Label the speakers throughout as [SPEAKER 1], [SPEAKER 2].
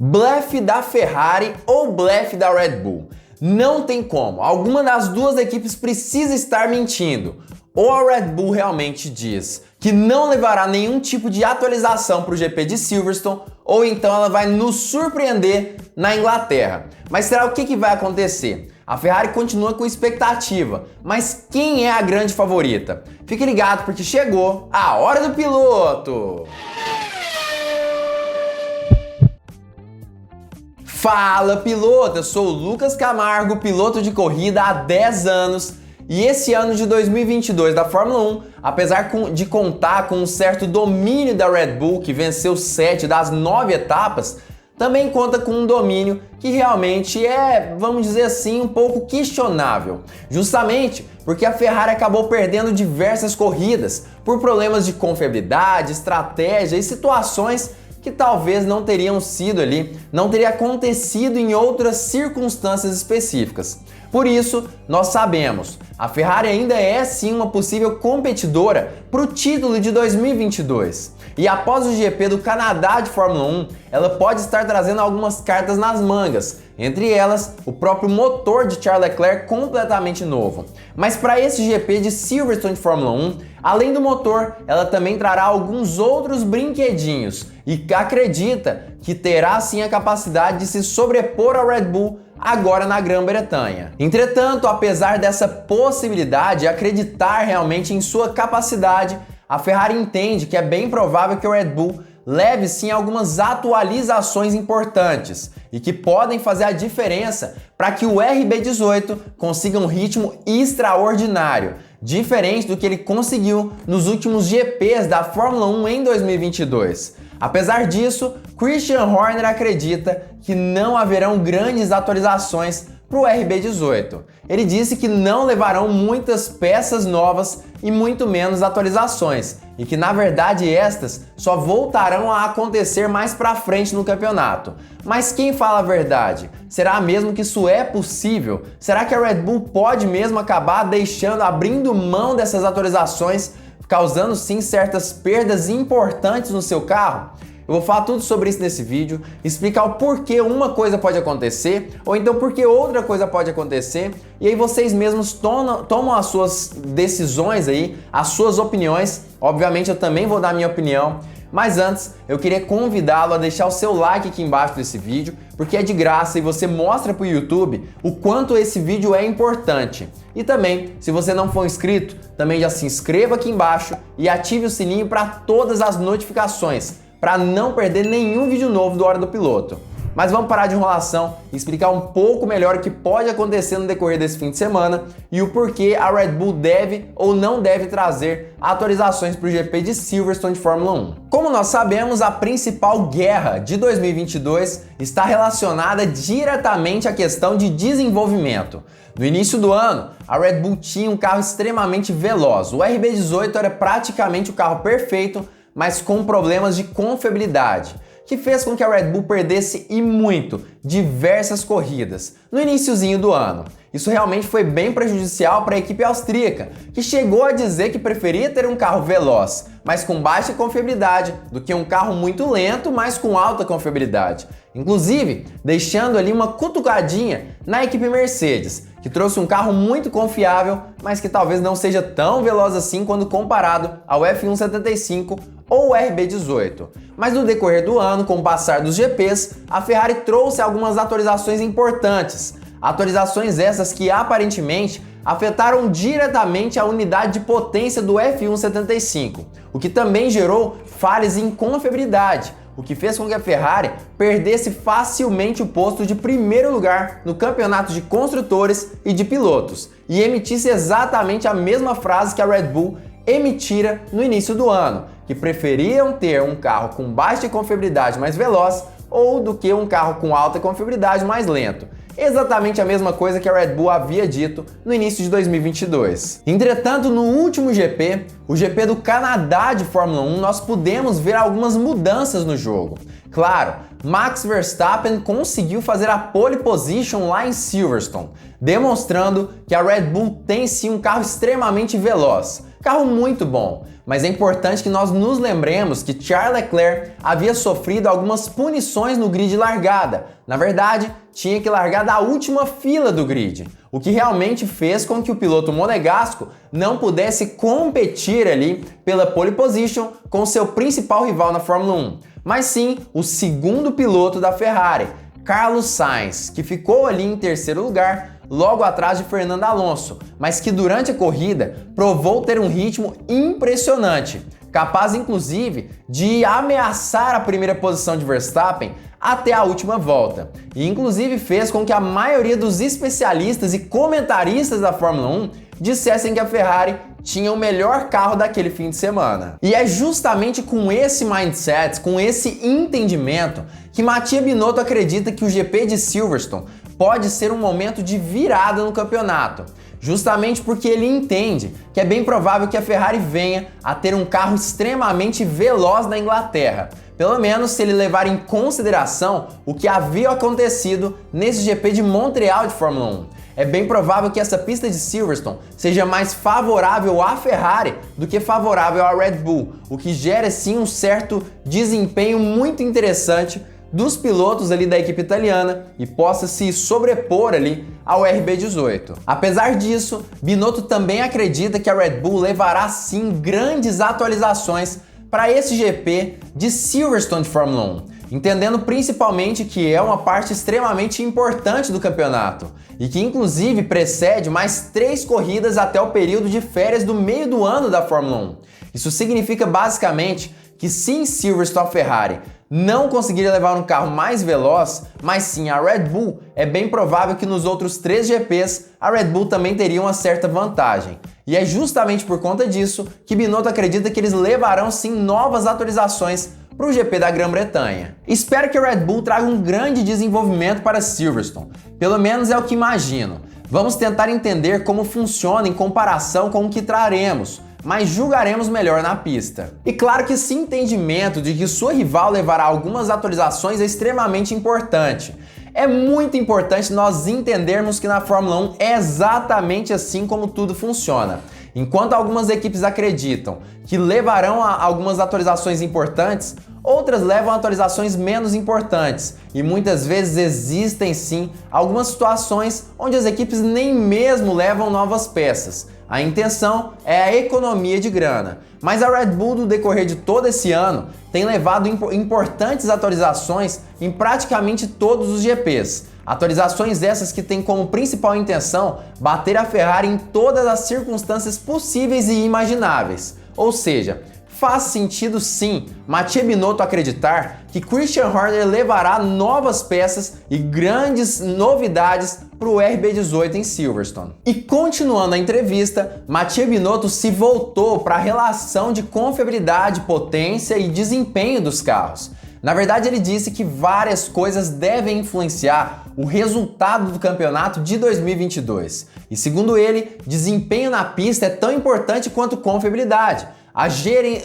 [SPEAKER 1] Blefe da Ferrari ou blefe da Red Bull? Não tem como. Alguma das duas equipes precisa estar mentindo. Ou a Red Bull realmente diz que não levará nenhum tipo de atualização para o GP de Silverstone, ou então ela vai nos surpreender na Inglaterra. Mas será o que vai acontecer? A Ferrari continua com expectativa, mas quem é a grande favorita? Fique ligado porque chegou a hora do piloto! Fala piloto, eu sou o Lucas Camargo, piloto de corrida há 10 anos e esse ano de 2022 da Fórmula 1, apesar de contar com um certo domínio da Red Bull, que venceu 7 das 9 etapas, também conta com um domínio que realmente é, vamos dizer assim, um pouco questionável. Justamente porque a Ferrari acabou perdendo diversas corridas por problemas de confiabilidade, estratégia e situações que talvez não teriam sido ali, não teria acontecido em outras circunstâncias específicas. Por isso, nós sabemos, a Ferrari ainda é sim uma possível competidora para o título de 2022. E após o GP do Canadá de Fórmula 1, ela pode estar trazendo algumas cartas nas mangas, entre elas o próprio motor de Charles Leclerc completamente novo. Mas para esse GP de Silverstone de Fórmula 1, além do motor, ela também trará alguns outros brinquedinhos e acredita que terá sim a capacidade de se sobrepor ao Red Bull agora na Grã-Bretanha. Entretanto, apesar dessa possibilidade de acreditar realmente em sua capacidade, a Ferrari entende que é bem provável que o Red Bull leve sim algumas atualizações importantes e que podem fazer a diferença para que o RB18 consiga um ritmo extraordinário, diferente do que ele conseguiu nos últimos GPs da Fórmula 1 em 2022. Apesar disso, Christian Horner acredita que não haverão grandes atualizações para o RB18. Ele disse que não levarão muitas peças novas e muito menos atualizações, e que na verdade estas só voltarão a acontecer mais para frente no campeonato. Mas quem fala a verdade? Será mesmo que isso é possível? Será que a Red Bull pode mesmo acabar abrindo mão dessas atualizações, causando sim certas perdas importantes no seu carro? Eu vou falar tudo sobre isso nesse vídeo, explicar o porquê uma coisa pode acontecer, ou então porquê outra coisa pode acontecer, e aí vocês mesmos tomam as suas decisões aí, as suas opiniões. Obviamente eu também vou dar a minha opinião, mas antes eu queria convidá-lo a deixar o seu like aqui embaixo desse vídeo, porque é de graça e você mostra para o YouTube o quanto esse vídeo é importante. E também, se você não for inscrito, também já se inscreva aqui embaixo e ative o sininho para todas as notificações, para não perder nenhum vídeo novo do Hora do Piloto. Mas vamos parar de enrolação e explicar um pouco melhor o que pode acontecer no decorrer desse fim de semana e o porquê a Red Bull deve ou não deve trazer atualizações para o GP de Silverstone de Fórmula 1. Como nós sabemos, a principal guerra de 2022 está relacionada diretamente à questão de desenvolvimento. No início do ano, a Red Bull tinha um carro extremamente veloz. O RB18 era praticamente o carro perfeito, mas com problemas de confiabilidade, que fez com que a Red Bull perdesse e muito diversas corridas no iniciozinho do ano. Isso realmente foi bem prejudicial para a equipe austríaca, que chegou a dizer que preferia ter um carro veloz, mas com baixa confiabilidade, do que um carro muito lento, mas com alta confiabilidade. Inclusive, deixando ali uma cutucadinha na equipe Mercedes, que trouxe um carro muito confiável, mas que talvez não seja tão veloz assim quando comparado ao F175 ou o RB18. Mas no decorrer do ano, com o passar dos GPs, a Ferrari trouxe algumas atualizações importantes. Atualizações essas que aparentemente afetaram diretamente a unidade de potência do F175, o que também gerou falhas em confiabilidade, o que fez com que a Ferrari perdesse facilmente o posto de primeiro lugar no campeonato de construtores e de pilotos, e emitisse exatamente a mesma frase que a Red Bull emitira no início do ano, que preferiam ter um carro com baixa confiabilidade mais veloz ou do que um carro com alta confiabilidade mais lento. Exatamente a mesma coisa que a Red Bull havia dito no início de 2022. Entretanto, no último GP, o GP do Canadá de Fórmula 1, nós pudemos ver algumas mudanças no jogo. Claro, Max Verstappen conseguiu fazer a pole position lá em Silverstone, demonstrando que a Red Bull tem sim um carro extremamente veloz. Carro muito bom, mas é importante que nós nos lembremos que Charles Leclerc havia sofrido algumas punições no grid de largada. Na verdade, tinha que largar da última fila do grid, o que realmente fez com que o piloto monegasco não pudesse competir ali pela pole position com seu principal rival na Fórmula 1, mas sim o segundo piloto da Ferrari, Carlos Sainz, que ficou ali em terceiro lugar, logo atrás de Fernando Alonso, mas que durante a corrida provou ter um ritmo impressionante, capaz inclusive de ameaçar a primeira posição de Verstappen até a última volta, e inclusive fez com que a maioria dos especialistas e comentaristas da Fórmula 1 dissessem que a Ferrari tinha o melhor carro daquele fim de semana. E é justamente com esse mindset, com esse entendimento, que Mattia Binotto acredita que o GP de Silverstone pode ser um momento de virada no campeonato, justamente porque ele entende que é bem provável que a Ferrari venha a ter um carro extremamente veloz na Inglaterra, pelo menos se ele levar em consideração o que havia acontecido nesse GP de Montreal de Fórmula 1. É bem provável que essa pista de Silverstone seja mais favorável à Ferrari do que favorável à Red Bull, o que gera sim um certo desempenho muito interessante dos pilotos ali da equipe italiana e possa se sobrepor ali ao RB18. Apesar disso, Binotto também acredita que a Red Bull levará sim grandes atualizações para esse GP de Silverstone de Fórmula 1, entendendo principalmente que é uma parte extremamente importante do campeonato e que inclusive precede mais 3 corridas até o período de férias do meio do ano da Fórmula 1. Isso significa basicamente que se em Silverstone a Ferrari não conseguiria levar um carro mais veloz, mas sim a Red Bull, é bem provável que nos outros 3 GPs a Red Bull também teria uma certa vantagem. E é justamente por conta disso que Binotto acredita que eles levarão sim novas atualizações para o GP da Grã-Bretanha. Espero que a Red Bull traga um grande desenvolvimento para Silverstone, pelo menos é o que imagino. Vamos tentar entender como funciona em comparação com o que traremos, mas julgaremos melhor na pista. E claro que esse entendimento de que sua rival levará algumas atualizações é extremamente importante. É muito importante nós entendermos que na Fórmula 1 é exatamente assim como tudo funciona. Enquanto algumas equipes acreditam que levarão algumas atualizações importantes, outras levam atualizações menos importantes. E muitas vezes existem sim algumas situações onde as equipes nem mesmo levam novas peças. A intenção é a economia de grana. Mas a Red Bull, no decorrer de todo esse ano, tem levado importantes atualizações em praticamente todos os GPs. Atualizações essas que têm como principal intenção bater a Ferrari em todas as circunstâncias possíveis e imagináveis. Ou seja, faz sentido sim Mattia Binotto acreditar que Christian Horner levará novas peças e grandes novidades para o RB18 em Silverstone. E continuando a entrevista, Mattia Binotto se voltou para a relação de confiabilidade, potência e desempenho dos carros. Na verdade, ele disse que várias coisas devem influenciar o resultado do campeonato de 2022. E segundo ele, desempenho na pista é tão importante quanto confiabilidade,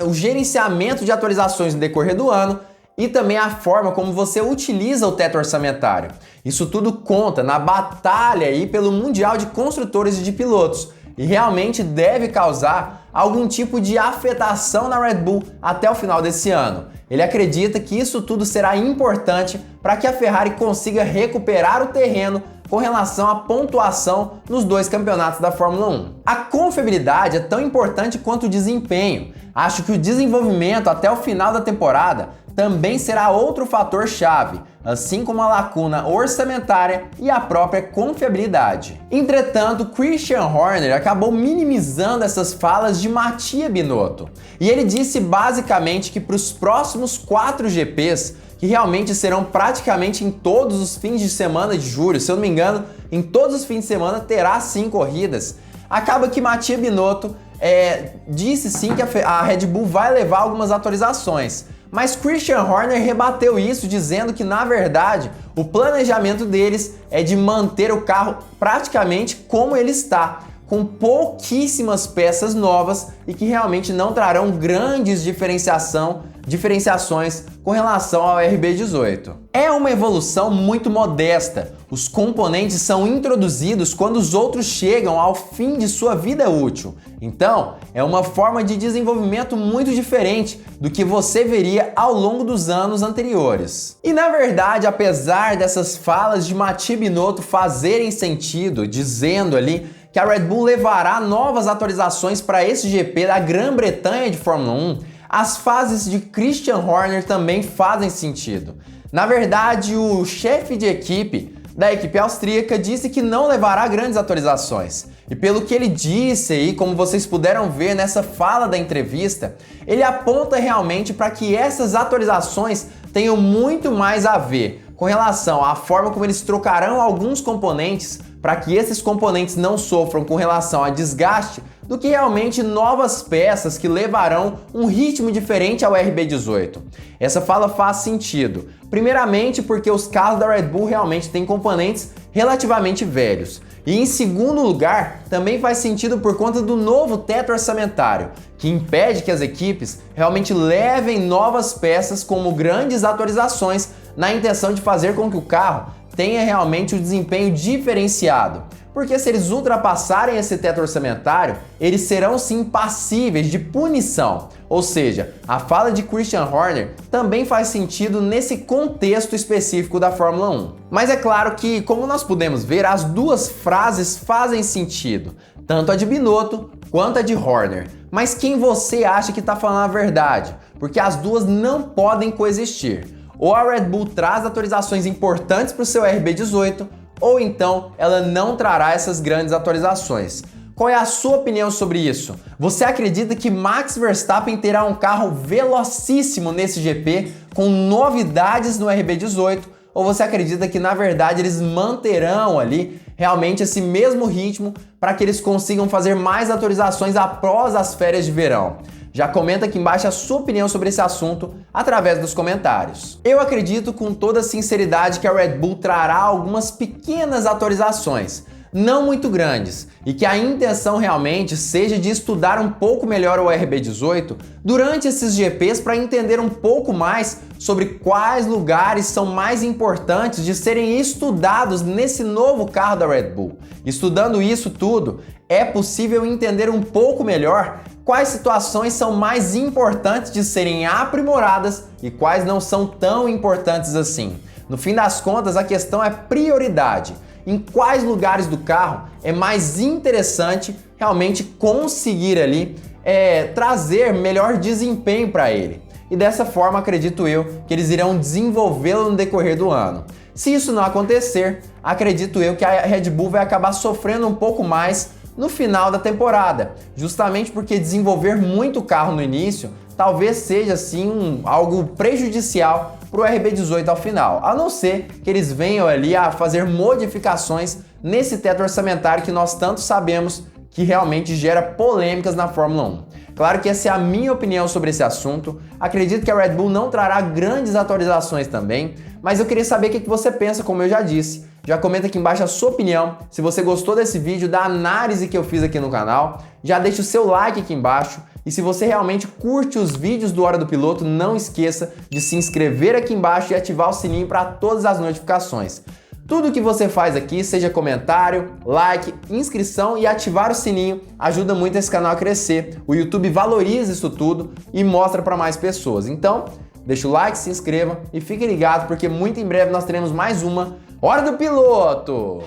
[SPEAKER 1] o gerenciamento de atualizações no decorrer do ano e também a forma como você utiliza o teto orçamentário. Isso tudo conta na batalha aí pelo Mundial de Construtores e de Pilotos e realmente deve causar algum tipo de afetação na Red Bull até o final desse ano. Ele acredita que isso tudo será importante para que a Ferrari consiga recuperar o terreno com relação à pontuação nos 2 campeonatos da Fórmula 1. A confiabilidade é tão importante quanto o desempenho. Acho que o desenvolvimento até o final da temporada também será outro fator chave, assim como a lacuna orçamentária e a própria confiabilidade. Entretanto, Christian Horner acabou minimizando essas falas de Mattia Binotto. E ele disse basicamente que para os próximos 4 GPs, que realmente serão praticamente em todos os fins de semana de julho, se eu não me engano, em todos os fins de semana terá 5 corridas, acaba que Mattia Binotto disse sim que a Red Bull vai levar algumas atualizações. Mas Christian Horner rebateu isso, dizendo que, na verdade, o planejamento deles é de manter o carro praticamente como ele está, com pouquíssimas peças novas e que realmente não trarão grandes diferenciação diferenciações com relação ao RB18. É uma evolução muito modesta. Os componentes são introduzidos quando os outros chegam ao fim de sua vida útil. Então, é uma forma de desenvolvimento muito diferente do que você veria ao longo dos anos anteriores. E na verdade, apesar dessas falas de Mattia Binotto fazerem sentido, dizendo ali que a Red Bull levará novas atualizações para esse GP da Grã-Bretanha de Fórmula 1, as fases de Christian Horner também fazem sentido. Na verdade, o chefe de equipe da equipe austríaca disse que não levará grandes atualizações. E pelo que ele disse aí, como vocês puderam ver nessa fala da entrevista, ele aponta realmente para que essas atualizações tenham muito mais a ver com relação à forma como eles trocarão alguns componentes para que esses componentes não sofram com relação a desgaste, do que realmente novas peças que levarão um ritmo diferente ao RB18. Essa fala faz sentido, primeiramente porque os carros da Red Bull realmente têm componentes relativamente velhos. E em segundo lugar, também faz sentido por conta do novo teto orçamentário, que impede que as equipes realmente levem novas peças como grandes atualizações na intenção de fazer com que o carro tenha realmente um desempenho diferenciado. Porque se eles ultrapassarem esse teto orçamentário, eles serão sim passíveis de punição. Ou seja, a fala de Christian Horner também faz sentido nesse contexto específico da Fórmula 1. Mas é claro que, como nós podemos ver, as duas frases fazem sentido, tanto a de Binotto quanto a de Horner. Mas quem você acha que está falando a verdade? Porque as duas não podem coexistir. Ou a Red Bull traz atualizações importantes para o seu RB18, ou então ela não trará essas grandes atualizações. Qual é a sua opinião sobre isso? Você acredita que Max Verstappen terá um carro velocíssimo nesse GP, com novidades no RB18, ou você acredita que na verdade eles manterão ali realmente esse mesmo ritmo para que eles consigam fazer mais atualizações após as férias de verão? Já comenta aqui embaixo a sua opinião sobre esse assunto através dos comentários. Eu acredito com toda sinceridade que a Red Bull trará algumas pequenas atualizações, não muito grandes, e que a intenção realmente seja de estudar um pouco melhor o RB18 durante esses GPs para entender um pouco mais sobre quais lugares são mais importantes de serem estudados nesse novo carro da Red Bull. Estudando isso tudo, é possível entender um pouco melhor quais situações são mais importantes de serem aprimoradas e quais não são tão importantes assim. No fim das contas, a questão é prioridade. Em quais lugares do carro é mais interessante realmente conseguir ali trazer melhor desempenho para ele. E dessa forma, acredito eu, que eles irão desenvolvê-lo no decorrer do ano. Se isso não acontecer, acredito eu que a Red Bull vai acabar sofrendo um pouco mais no final da temporada, justamente porque desenvolver muito carro no início talvez seja assim algo prejudicial para o RB18 ao final, a não ser que eles venham ali a fazer modificações nesse teto orçamentário que nós tanto sabemos que realmente gera polêmicas na Fórmula 1. Claro que essa é a minha opinião sobre esse assunto, acredito que a Red Bull não trará grandes atualizações também, mas eu queria saber o que você pensa, como eu já disse. Já comenta aqui embaixo a sua opinião, se você gostou desse vídeo, da análise que eu fiz aqui no canal, já deixa o seu like aqui embaixo, e se você realmente curte os vídeos do Hora do Piloto, não esqueça de se inscrever aqui embaixo e ativar o sininho para todas as notificações. Tudo que você faz aqui, seja comentário, like, inscrição e ativar o sininho, ajuda muito esse canal a crescer. O YouTube valoriza isso tudo e mostra para mais pessoas. Então, deixa o like, se inscreva e fique ligado porque muito em breve nós teremos mais uma Hora do Piloto!